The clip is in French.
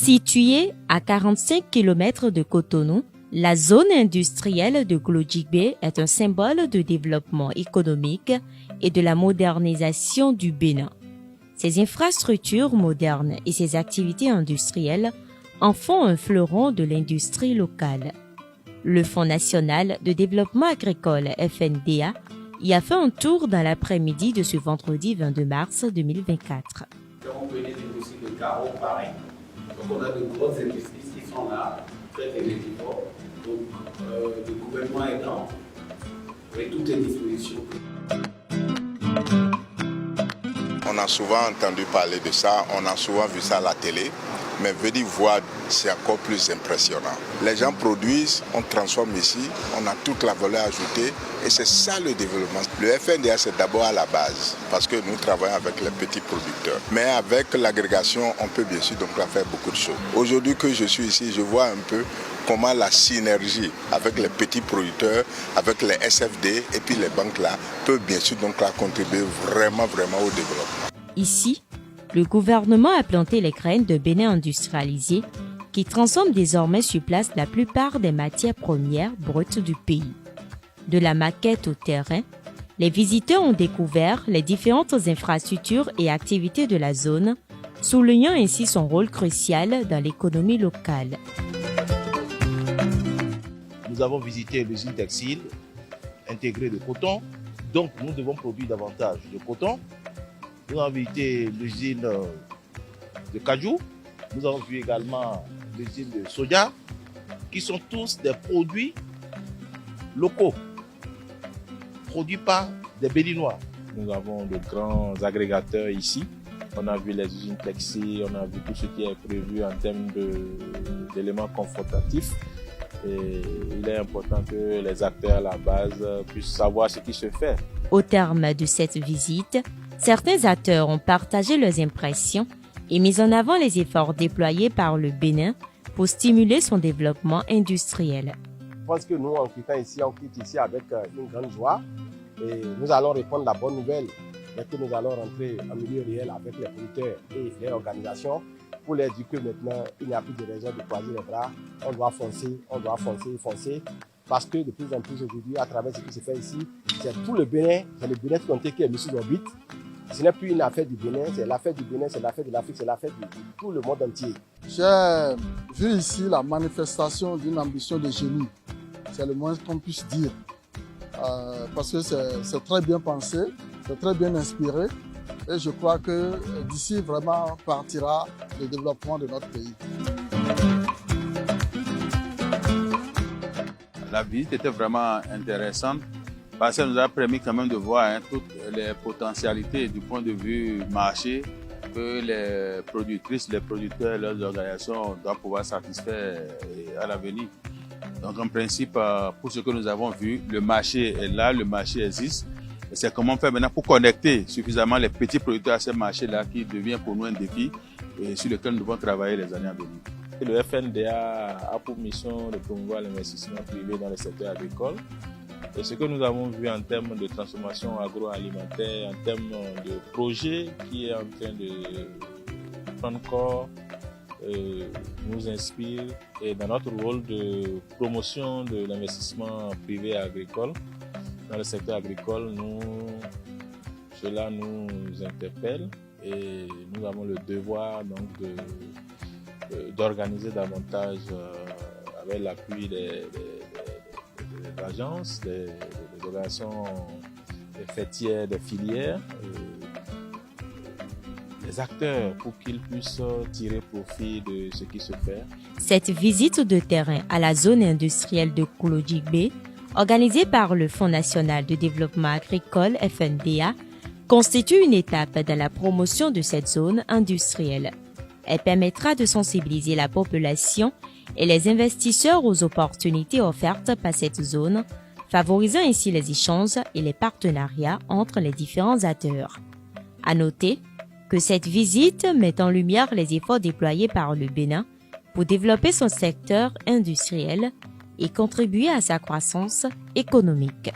Située à 45 km de Cotonou, la zone industrielle de Glodjigbe est un symbole de développement économique et de la modernisation du Bénin. Ses infrastructures modernes et ses activités industrielles en font un fleuron de l'industrie locale. Le Fonds national de développement agricole FNDA y a fait un tour dans l'après-midi de ce vendredi 22 mars 2024. On peut dire aussi de carreaux pareil. Donc on a de grosses industries qui sont là, très énergivores. Donc le gouvernement est dans avec toutes les dispositions. On a souvent entendu parler de ça, on a souvent vu ça à la télé, mais venir voir, c'est encore plus impressionnant. Les gens produisent, on transforme ici, on a toute la valeur ajoutée et c'est ça le développement. Le FNDA, c'est d'abord à la base parce que nous travaillons avec les petits producteurs. Mais avec l'agrégation, on peut bien sûr donc faire beaucoup de choses. Aujourd'hui que je suis ici, je vois un peu comment la synergie avec les petits producteurs, avec les SFD et puis les banques là, peut bien sûr donc contribuer vraiment au développement. Ici, le gouvernement a planté les graines de Bénin industrialisé qui transforment désormais sur place la plupart des matières premières brutes du pays. De la maquette au terrain, les visiteurs ont découvert les différentes infrastructures et activités de la zone, soulignant ainsi son rôle crucial dans l'économie locale. Nous avons visité l'usine textile intégrée de coton, donc nous devons produire davantage de coton. Nous avons visité l'usine de cajou, nous avons vu également l'usine de soja, qui sont tous des produits locaux, produits par des Béninois. Nous avons de grands agrégateurs ici. On a vu les usines textiles, on a vu tout ce qui est prévu en termes d'éléments confortatifs. Et il est important que les acteurs à la base puissent savoir ce qui se fait. Au terme de cette visite, certains acteurs ont partagé leurs impressions et mis en avant les efforts déployés par le Bénin pour stimuler son développement industriel. Je pense que nous, en quittant ici, on quitte ici avec une grande joie et nous allons répondre la bonne nouvelle dès que nous allons rentrer en milieu réel avec les producteurs et les organisations pour leur dire que maintenant, il n'y a plus de raison de croiser les bras. On doit foncer. Parce que de plus en plus aujourd'hui, à travers ce qui se fait ici, c'est tout le Bénin, c'est le Bénin tout entier qui est mis sur orbite. Ce n'est plus une affaire du Bénin, c'est l'affaire du Bénin, c'est l'affaire de l'Afrique, c'est l'affaire de tout le monde entier. J'ai vu ici la manifestation d'une ambition de génie. C'est le moins qu'on puisse dire. Parce que c'est très bien pensé, c'est très bien inspiré. Et je crois que d'ici vraiment partira le développement de notre pays. La visite était vraiment intéressante parce qu'elle nous a permis quand même de voir toutes les potentialités du point de vue marché que les productrices, les producteurs et leurs organisations doivent pouvoir satisfaire à l'avenir. Donc en principe, pour ce que nous avons vu, le marché est là, le marché existe. C'est comment faire maintenant pour connecter suffisamment les petits producteurs à ce marché-là qui devient pour nous un défi et sur lequel nous devons travailler les années à venir. Le FNDA a pour mission de promouvoir l'investissement privé dans le secteur agricole. Et ce que nous avons vu en termes de transformation agroalimentaire, en termes de projet qui est en train de prendre corps, nous inspire. Et dans notre rôle de promotion de l'investissement privé agricole, dans le secteur agricole, cela nous interpelle et nous avons le devoir donc d'organiser davantage avec l'appui des agences, des organisations fêtières, des filières, les acteurs pour qu'ils puissent tirer profit de ce qui se fait. Cette visite de terrain à la zone industrielle de Glodjigbe, organisée par le Fonds national de développement agricole FNDA, constitue une étape dans la promotion de cette zone industrielle. Elle permettra de sensibiliser la population et les investisseurs aux opportunités offertes par cette zone, favorisant ainsi les échanges et les partenariats entre les différents acteurs. À noter que cette visite met en lumière les efforts déployés par le Bénin pour développer son secteur industriel et contribuer à sa croissance économique.